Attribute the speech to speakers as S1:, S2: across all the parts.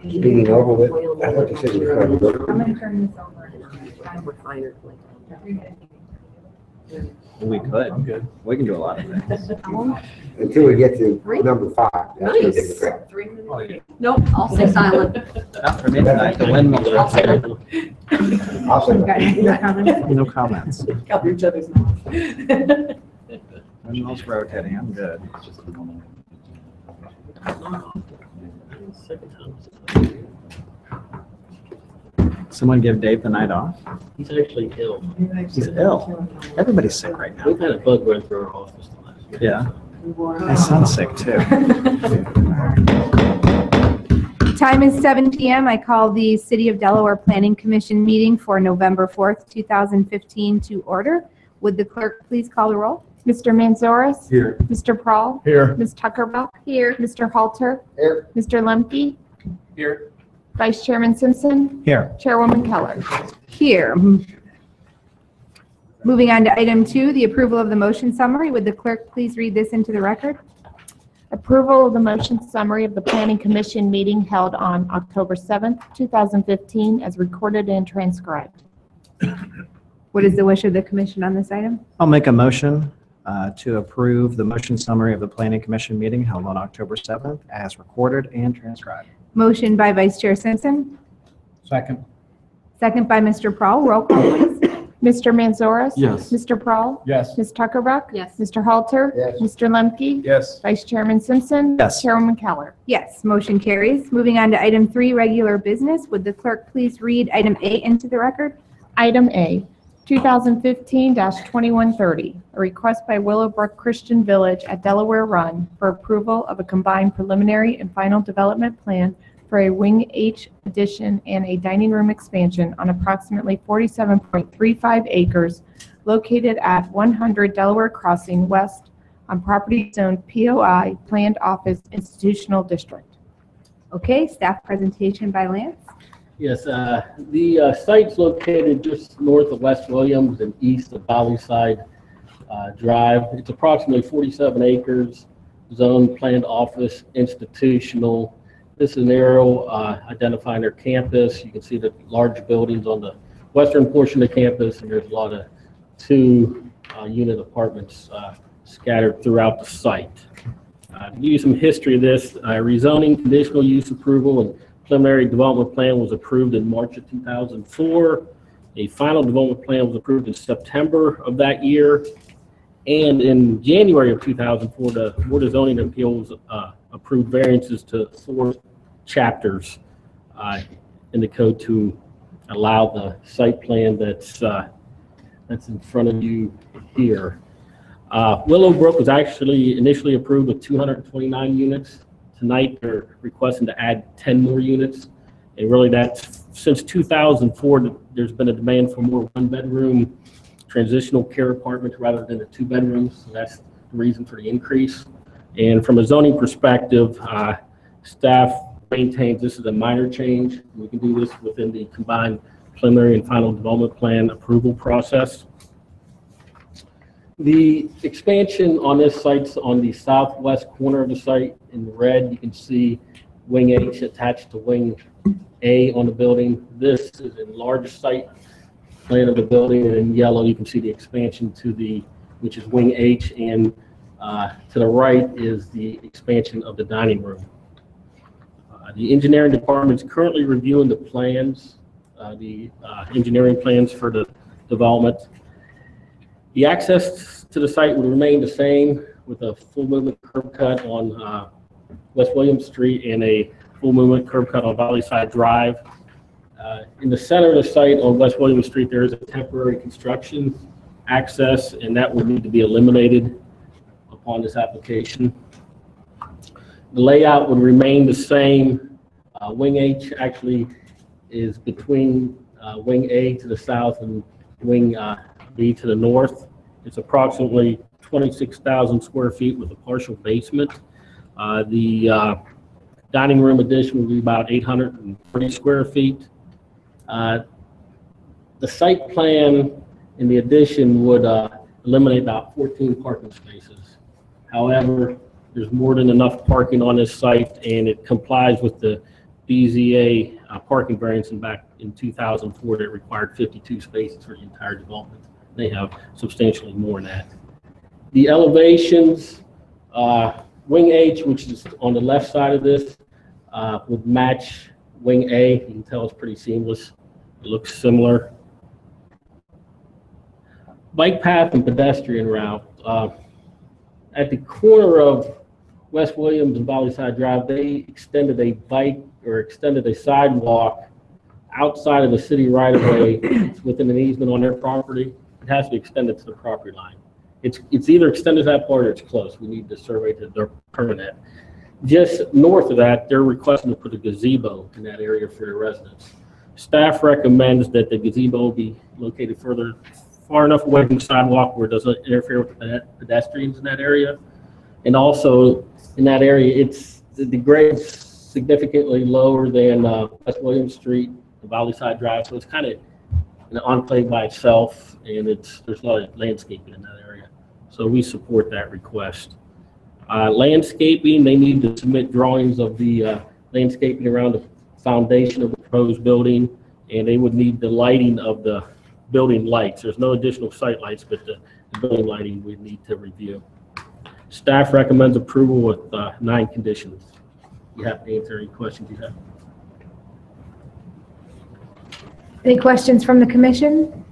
S1: Meeting over with. I thought you said you were going to
S2: I'm gonna turn this over.
S3: We could. I'm good. We can do a lot of things.
S1: until we get to number 5. That's gonna take a
S4: Nice.
S1: crap.
S4: Nope, I'll stay silent.
S3: Not for me tonight. The windmills are upstairs.
S1: I'll say
S2: Got any no comments?
S3: No comments.
S4: Cover each other's mouths.
S3: Windmills rotating. I'm good. Someone give Dave the night off.
S5: He's actually ill.
S3: He's ill. Everybody's sick right now.
S5: We've had a bug run through our office the last year.
S3: Yeah. My son's sick too.
S2: Time is 7 p.m. I call the City of Delaware Planning Commission meeting for November 4th, 2015 to order. Would the clerk please call the roll?
S6: Mr. Manzoris?
S1: Here.
S6: Mr. Prahl?
S1: Here.
S6: Ms. Tuckerbuck? Here. Mr. Halter?
S1: Here.
S6: Mr. Lemke?
S5: Here.
S6: Vice Chairman Simpson?
S3: Here.
S6: Chairwoman Keller?
S2: Here. Moving on to item 2, the approval of the motion summary. Would the clerk please read this into the record?
S6: Approval of the motion summary of the Planning Commission meeting held on October 7th, 2015, as recorded and transcribed.
S2: What is the wish of the commission on this item?
S3: I'll make a motion to approve the motion summary of the Planning Commission meeting held on October 7th as recorded and transcribed.
S2: Motion by Vice Chair Simpson,
S1: Second.
S2: second by Mr. Prahl. Roll call, please.
S6: Mr. Manzoris?
S1: Yes.
S6: Mr. Prahl?
S1: Yes.
S6: Ms. Tuckerbuck?
S4: Yes.
S6: Mr. Halter?
S1: Yes.
S6: Mr. Lemke?
S1: Yes.
S6: Vice Chairman Simpson?
S3: Yes.
S6: Chairwoman Keller?
S2: Yes, motion carries. Moving on to item 3, regular business. Would the clerk please read item A into the record?
S6: Item A, 2015-2130, a request by Willowbrook Christian Village at Delaware Run for approval of a combined preliminary and final development plan for a Wing H addition and a dining room expansion on approximately 47.35 acres located at 100 Delaware Crossing West on property zoned POI Planned Office Institutional District.
S2: Okay, staff presentation by Lance.
S5: Yes, the site's located just north of West Williams and east of Valleyside Drive. It's approximately 47 acres, zone planned office institutional. This is an arrow identifying their campus. You can see the large buildings on the western portion of the campus, and there's a lot of 2-unit apartments scattered throughout the site. To give you some history of this, rezoning conditional use approval and preliminary development plan was approved in March of 2004. A final development plan was approved in September of that year. And in January of 2004, the Board of Zoning Appeals approved variances to 4 chapters in the code to allow the site plan that's in front of you here. Willowbrook was actually initially approved with 229 units. Tonight, they're requesting to add 10 more units. And really that's, since 2004, there's been a demand for more 1-bedroom transitional care apartments rather than the 2 bedrooms. So that's the reason for the increase. And from a zoning perspective, staff maintains this is a minor change. We can do this within the combined preliminary and final development plan approval process. The expansion on this site's on the southwest corner of the site. In red, you can see Wing H attached to Wing A on the building. This is a large site plan of the building, and in yellow, you can see the expansion to which is Wing H, and to the right is the expansion of the dining room. The engineering department is currently reviewing the plans, the engineering plans for the development. The access to the site would remain the same with a full movement curb cut on West Williams Street and a full movement curb cut on Valleyside Drive. In the center of the site on West Williams Street, there is a temporary construction access, and that would need to be eliminated upon this application. The layout would remain the same. Wing H actually is between Wing A to the south and Wing B to the north. It's approximately 26,000 square feet with a partial basement. The dining room addition would be about 830 square feet. The site plan in the addition would eliminate about 14 parking spaces. However, there's more than enough parking on this site, and it complies with the BZA parking variance back in 2004 that required 52 spaces for the entire development. They have substantially more than that. The elevations, Wing H, which is on the left side of this, would match Wing A. You can tell it's pretty seamless. It looks similar. Bike path and pedestrian route. At the corner of West Williams and Valleyside Drive, they extended a sidewalk outside of the city right of way. It's within an easement on their property. It has to be extended to the property line. It's either extended to that part or it's close. We need the survey to determine that. Just north of that, they're requesting to put a gazebo in that area for their residents. Staff recommends that the gazebo be located far enough away from the sidewalk where it doesn't interfere with the pedestrians in that area. And also in that area, the grade's significantly lower than West Williams Street, the Valleyside Drive. So it's kind of an enclave by itself, and there's a lot of landscaping in that area. So we support that request. Landscaping, they need to submit drawings of the landscaping around the foundation of the proposed building, and they would need the lighting of the building lights. There's no additional site lights, but the building lighting we need to review. Staff recommends approval with 9 conditions. You have to answer any questions you have.
S2: Any questions from the commission?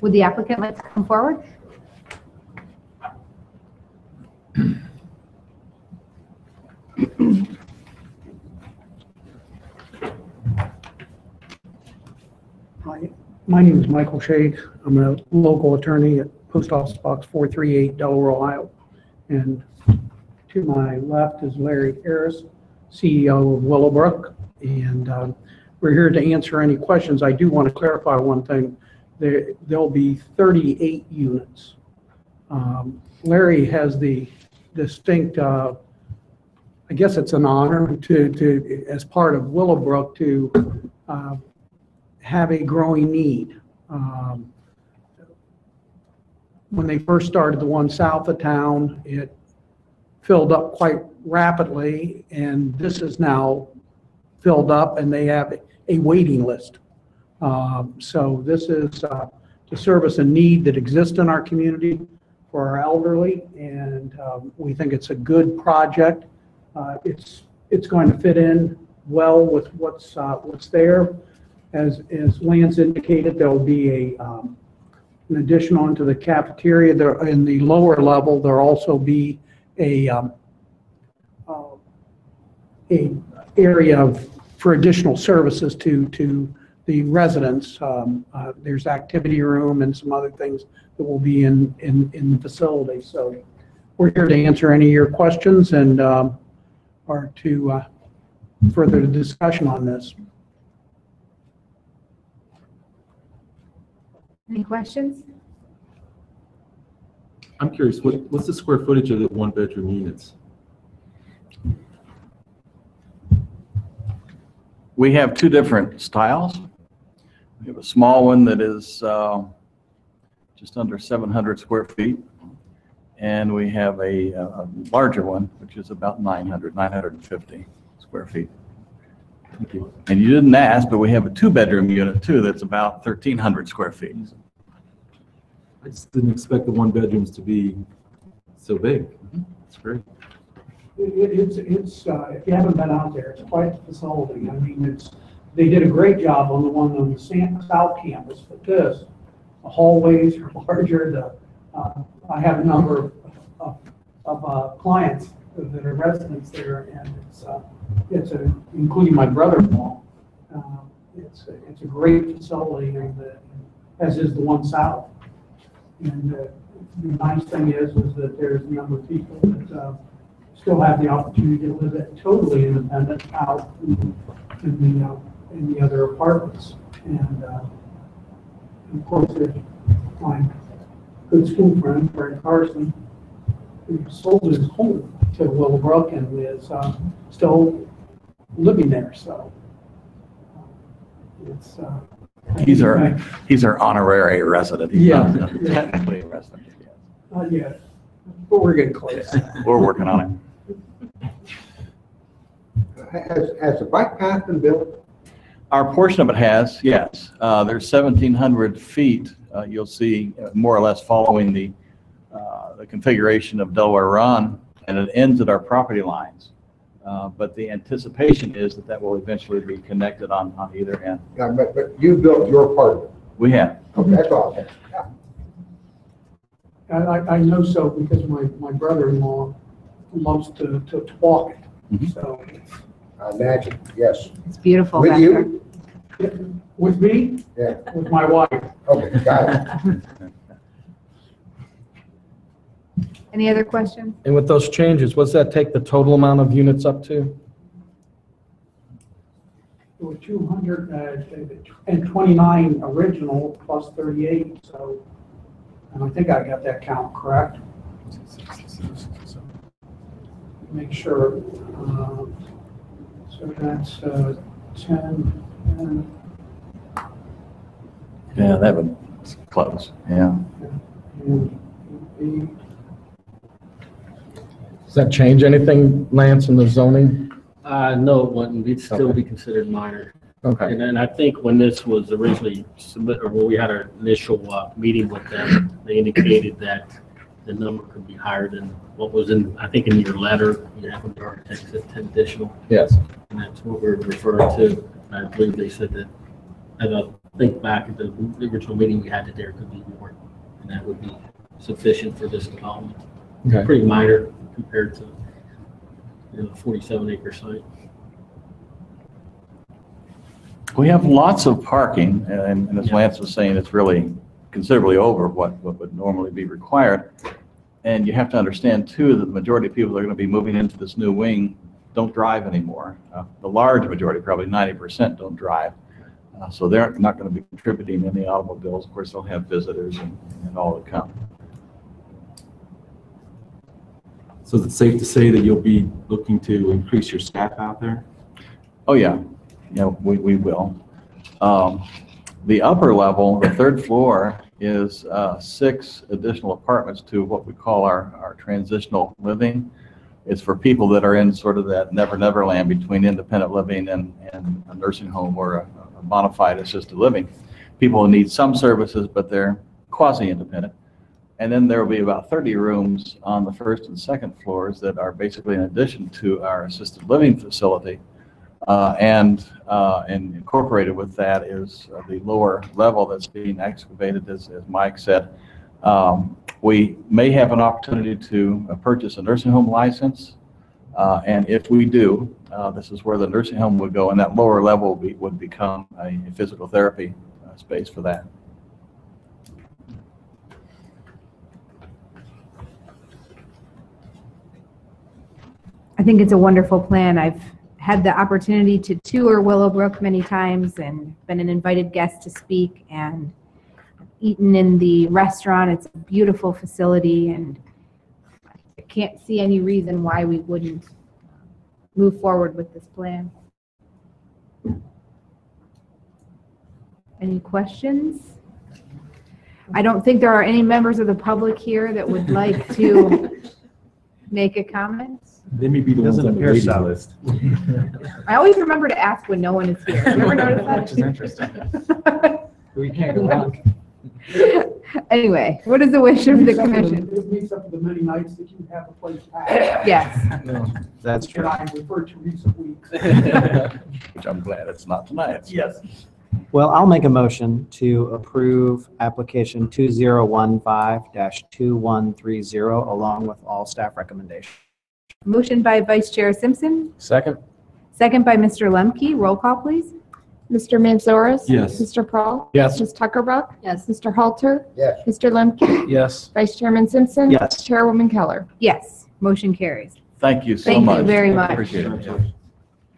S2: Would the applicant like to come forward?
S7: Hi, my name is Michael Shade. I'm a local attorney at Post Office Box 438, Delaware, Ohio. And to my left is Larry Harris, CEO of Willowbrook. And we're here to answer any questions. I do want to clarify one thing. There'll be 38 units. Larry has the distinct, I guess it's an honor to as part of Willowbrook to have a growing need. When they first started the one south of town, it filled up quite rapidly, and this is now filled up, and they have a waiting list. So this is to service a need that exists in our community for our elderly, and we think it's a good project. It's going to fit in well with what's there. As Lance indicated, there will be an addition onto the cafeteria. There in the lower level, there'll also be a area for additional services to the residents. There's activity room and some other things that will be in the facility. So we're here to answer any of your questions and or to further the discussion on this.
S2: Any questions?
S8: I'm curious, what's the square footage of the 1-bedroom units?
S9: We have 2 different styles. We have a small one that is just under 700 square feet, and we have a larger one, which is about 950 square feet.
S8: Thank you.
S9: And you didn't ask, but we have a 2-bedroom unit too that's about 1,300 square feet.
S8: I just didn't expect the 1-bedrooms to be so big. That's great.
S7: It's if you haven't been out there, it's quite a facility. I mean, they did a great job on the one on the south campus, but the hallways are larger. I have a number of clients that are residents there, and it's including my brother-in-law. It's a great facility, and as is the one south. And the nice thing is that there's a number of people that still have the opportunity to live it totally independent out in the other apartments. And of course, there's my good school friend, Fred Carson, who sold his home to Willowbrook and is still living there. So it's
S9: He's our honorary resident. He's not technically a resident yet.
S7: Not yet, but we're getting close.
S9: We're working on it.
S1: Has the bike path been built?
S9: Our portion of it has, yes. There's 1,700 feet, you'll see more or less following the configuration of Delaware Run, and it ends at our property lines. But the anticipation is that will eventually be connected on either end.
S1: Yeah, but you built your part of it.
S9: We have.
S1: Okay, that's all. Yeah.
S7: I know so because my brother-in-law loves to walk it,
S9: Mhm.
S7: so.
S1: I imagine, yes.
S2: It's beautiful
S1: With
S2: back there.
S1: you?
S7: With me,
S1: Yeah,
S7: with my wife.
S1: okay, got it.
S2: Any other questions?
S10: And with those changes, what's that take the total amount of units up to?
S7: There were 229 original plus 38, so, and I think I got that count correct. Make sure, so that's 10, and
S9: Yeah, that was close, yeah.
S7: eight.
S10: Does that change anything, Lance, in the zoning?
S5: No, it wouldn't. It'd still be considered minor.
S10: Okay.
S5: And then I think when this was originally submitted, or when we had our initial meeting with them, they indicated that the number could be higher than what was in, I think in your letter, you have when the architect said 10 additional,
S10: Yes.
S5: and that's what we're referring to. And I believe they said that, and I think back at the original meeting we had, that there could be more, and that would be sufficient for this development.
S10: Okay.
S5: Pretty minor compared to, 47-acre site.
S9: We have lots of parking, and as Lance was saying, it's really considerably over what would normally be required. And you have to understand, too, that the majority of people that are going to be moving into this new wing don't drive anymore. The large majority, probably 90%, don't drive. So they're not going to be contributing any automobiles. Of course, they'll have visitors and all that come.
S8: So is it safe to say that you'll be looking to increase your staff out there?
S9: Oh, yeah. Yeah, we will. The upper level, the third floor, is 6 additional apartments to what we call our transitional living. It's for people that are in sort of that never land between independent living and a nursing home or a bona fide assisted living. People who need some services, but they're quasi-independent. And then there will be about 30 rooms on the first and second floors that are basically in addition to our assisted living facility. And incorporated with that is the lower level that's being excavated, as Mike said. We may have an opportunity to purchase a nursing home license. And if we do, this is where the nursing home would go, and that lower level would become a physical therapy space for that.
S2: I think it's a wonderful plan. I've had the opportunity to tour Willowbrook many times and been an invited guest to speak and eaten in the restaurant. It's a beautiful facility, and I can't see any reason why we wouldn't move forward with this plan. Any questions? I don't think there are any members of the public here that would like to make a comment.
S8: They may be the ones
S3: Doesn't
S8: on the
S3: appear
S8: waiting
S3: so.
S8: list.
S2: I always remember to ask when no one is here. You ever notice that?
S3: Which is interesting. We can't go wrong.
S2: Anyway, what is the wish of the commission?
S7: It makes up for the many nights that you have a place packed.
S2: Yes.
S3: That's
S7: And
S3: true.
S7: I refer to recent weeks.
S9: Which I'm glad it's not tonight.
S8: Yes.
S3: Well, I'll make a motion to approve application 2015-2130 along with all staff recommendations.
S2: Motion by Vice Chair Simpson,
S10: Second?
S2: second by Mr. Lemke. Roll call, please.
S6: Mr. Manzoris?
S8: Yes.
S6: Mr. Paul?
S10: Yes.
S6: Ms. Tuckerbuck?
S4: Yes.
S6: Mr. Halter?
S1: Yes.
S6: Mr. Lemke?
S10: Yes.
S6: Vice Chairman Simpson?
S3: Yes.
S6: Chairwoman Keller?
S2: Yes, motion carries.
S9: Thank you so
S2: Thank you
S9: much.
S2: very much.
S9: Appreciate it.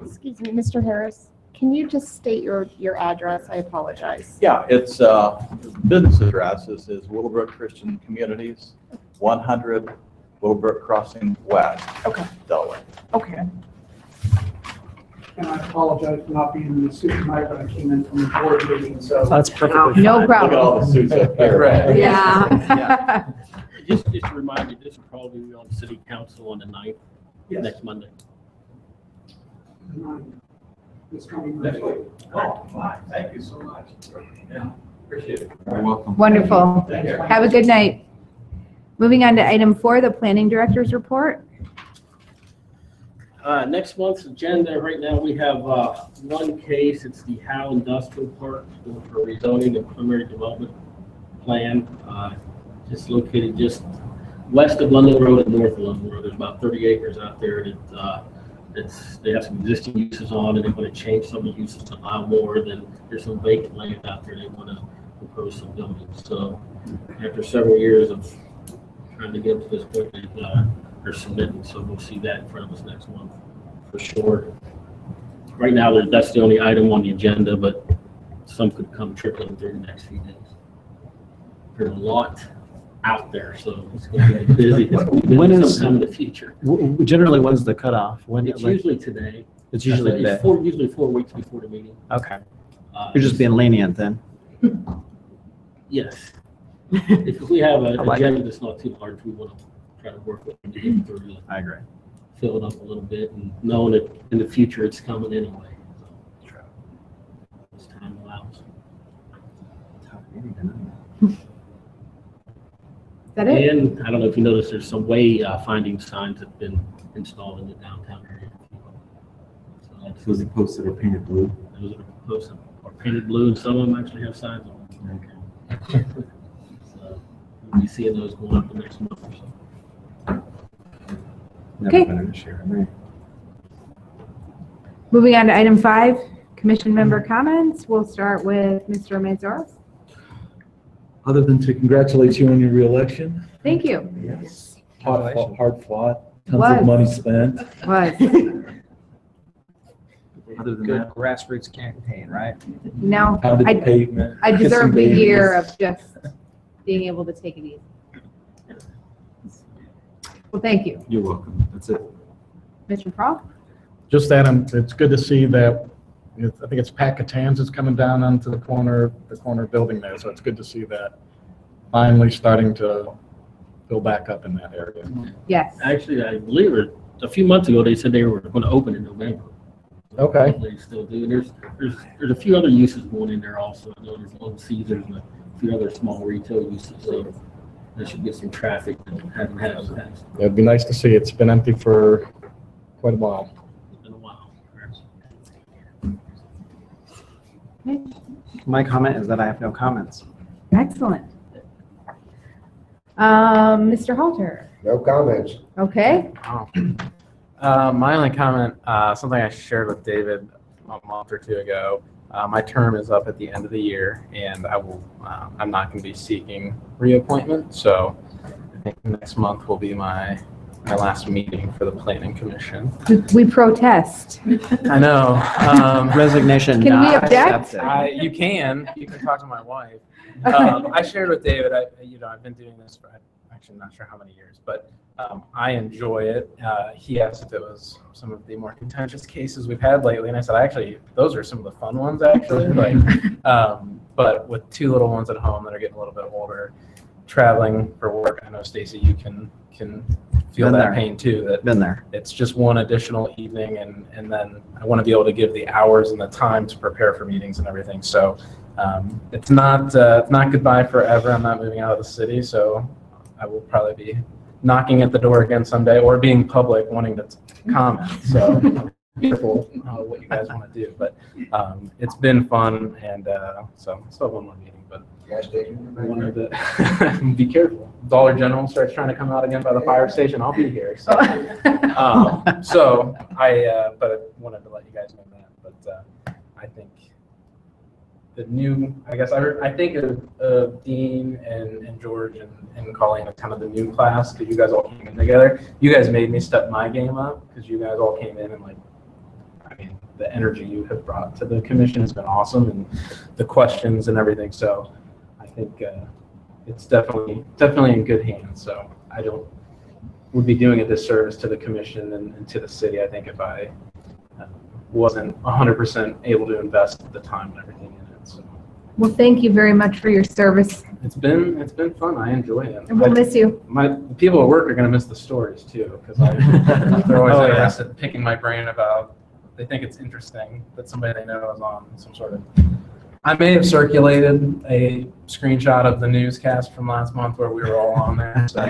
S6: Excuse me, Mr. Harris, can you just state your address? I apologize.
S9: Yeah, it's, business address is Willowbrook Christian Communities, 100 Willowbrook Crossing West,
S6: Okay.
S9: Delaware.
S6: Okay.
S7: And I apologize for not being in the suit tonight, but I came in from the board meeting, so.
S3: That's perfectly
S2: No
S3: fine.
S2: problem.
S8: the suits up there.
S4: Yeah.
S5: Just a reminder, this will probably be on city council on the 9th,
S7: Yes.
S5: next Monday.
S7: It's coming next week.
S8: Oh, fine. Thank you so much. Yeah, appreciate it. You're welcome.
S2: Wonderful. Have a good night. Moving on to item 4, the planning director's report.
S5: Next month's agenda, right now, we have one case. It's the Howe Industrial Park for rezoning and preliminary development plan. Just located just west of London Road and north of London Road. There's about 30 acres out there that they have some existing uses on, and they want to change some of the uses to allow more. Then there's some vacant land out there they want to propose some buildings. So after several years of trying to get to this point, they're submitting. So we'll see that in front of us next month for sure. Right now, that's the only item on the agenda, but some could come trickling through the next few days. There's a lot out there, so it's going to be busy. It's going to be
S3: When
S5: busy
S3: is-
S5: sometime in the future.
S3: Generally, when's the cutoff? When?
S5: It's
S3: like-
S5: usually today.
S3: It's usually today.
S5: Usually 4 weeks before the meeting.
S3: Okay. You're just being lenient then.
S5: Yes. If we have an
S3: I like it.
S5: agenda that's not too large, we want to try to work with them to get through it,
S3: I agree.
S5: fill it up a little bit, and knowing that in the future it's coming anyway. So, as time allows.
S2: Is that it?
S5: And I don't know if you noticed, there's some way finding signs that have been installed in the downtown area. So that's,
S8: Was it posted or painted blue?
S5: those are posted or painted blue, and some of them actually have signs on them. So we'll be seeing those going up the next month or so.
S3: Never
S2: Okay.
S3: been an issue for me.
S2: Moving on to item 5, commission member comments. We'll start with Mr. Manzaros.
S8: Other than to congratulate you on your reelection.
S2: Thank you.
S8: Yes. Hard fought, tons
S2: Was.
S8: of money spent.
S2: Was.
S8: Other than
S3: Good
S8: that,
S3: grassroots campaign, right?
S2: Now,
S8: pounded the
S2: I
S8: pavement.
S2: I deserve the
S8: kissing
S2: year
S8: babies.
S2: of just being able to take it easy. Well, thank you.
S8: You're welcome. That's it.
S2: Mr. Prowl?
S10: Just that, it's good to see that, I think it's Pat Catan's is coming down onto the corner building there, so it's good to see that finally starting to fill back up in that area.
S2: Yes.
S5: Actually, I believe it, a few months ago, they said they were going to open in November.
S10: Okay.
S5: They still do. And there's a few other uses going in there also. I know there's Little Caesars and a few other small retail uses, so there should get some traffic that haven't had in the past.
S10: It'd be nice to see. It's been empty for quite a while.
S5: It's been a while.
S3: My comment is that I have no comments.
S2: Excellent. Mr. Halter?
S1: No comments.
S2: Okay.
S11: My only comment, something I shared with David a month or two ago. My term is up at the end of the year, and I'm not going to be seeking reappointment. So I think next month will be my last meeting for the Planning Commission.
S2: We protest.
S11: I know.
S3: Resignation
S2: Can we
S3: not
S2: object?
S3: accepted.
S11: You can talk to my wife. I shared with David. I've been doing this for actually not sure how many years, but I enjoy it. He asked if it was some of the more contentious cases we've had lately, and I said, those are some of the fun ones, actually. But with 2 little ones at home that are getting a little bit older, traveling for work, I know Stacy, you can feel
S3: Been
S11: that
S3: there.
S11: pain too. That
S3: Been there.
S11: it's just one additional evening, and then I want to be able to give the hours and the time to prepare for meetings and everything. So it's not goodbye forever. I'm not moving out of the city, so I will probably be knocking at the door again someday, or being public wanting to comment. So be careful what you guys want to do. But it's been fun, and so still have one more meeting, but
S1: Gas station.
S11: I wanted to be careful. Dollar General starts trying to come out again by the fire station, I'll be here. So, but I wanted to let you guys know that. But I think the new, I think of Dean and George and Colleen as kind of the new class, because you guys all came in together. You guys made me step my game up, because you guys all came in and the energy you have brought to the commission has been awesome, and the questions and everything. So I think it's definitely in good hands. So I would be doing a disservice to the commission and to the city, I think, if I wasn't 100% able to invest the time and everything in it. So
S2: Well, thank you very much for your service.
S11: it's been fun. I enjoy it.
S2: And we'll miss you.
S11: The people at work are going to miss the stories too, because they're always
S3: Oh, yeah.
S11: interested, picking my brain about. They think it's interesting that somebody they know is on some sort of. I may have circulated a screenshot of the newscast from last month where we were all on there, so,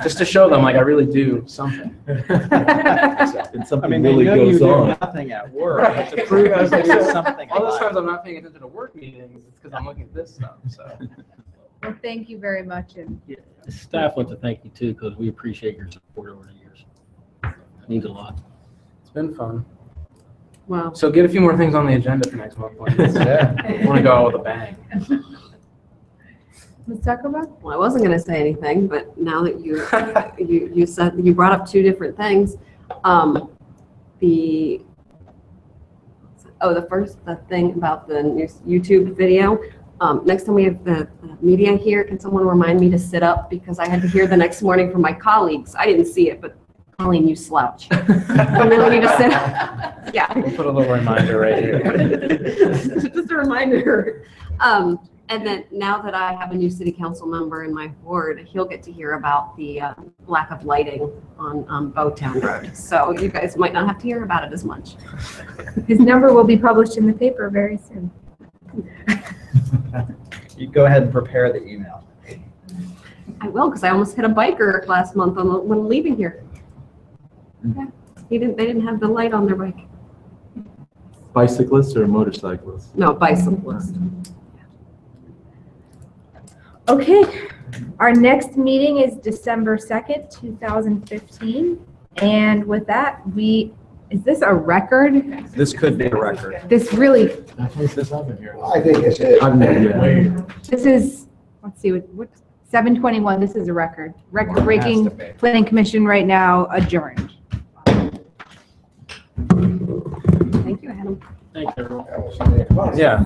S11: just to show them like I really do something.
S8: And
S3: I
S8: something
S3: mean, they
S8: really
S3: know you
S8: goes
S3: do
S8: on.
S3: nothing at work, but to prove you do something.
S11: All those
S3: alive.
S11: times I'm not paying attention to work meetings, it's because I'm looking at this stuff. So
S2: Well, thank you very much. And
S5: The staff wants to thank you too, because we appreciate your support over the years. It means a lot.
S11: it's been fun.
S4: Well,
S11: So get a few more things on the agenda for next month, please. I want to go out with a bang.
S2: Ms. Zuckerberg?
S4: I wasn't going to say anything, but now that you said, you brought up two different things. The thing about the new YouTube video. Next time we have the media here, can someone remind me to sit up, because I had to hear the next morning from my colleagues. I didn't see it, but Colleen, you slouch. I really need to sit up. Yeah.
S11: We'll put a little reminder right here.
S4: Just a reminder. And then now that I have a new city council member in my ward, he'll get to hear about the lack of lighting on Bowtown Road. So you guys might not have to hear about it as much.
S2: His number will be published in the paper very soon.
S3: You go ahead and prepare the email.
S4: I will, because I almost hit a biker last month when leaving here. Yeah. They didn't have the light on their bike.
S8: Bicyclists or motorcyclists?
S4: No, bicyclist.
S2: Okay, our next meeting is December 2nd, 2015. And with that, is this a record?
S3: This could be a record.
S2: This really,
S10: I placed this up in here.
S1: I think it's it.
S8: I've never, yeah.
S2: this is, let's see, what 7:21, this is a record. Record-breaking
S3: Has to be.
S2: planning commission right now adjourned.
S4: Thank you, Adam.
S5: Thanks, everyone.
S11: Yeah.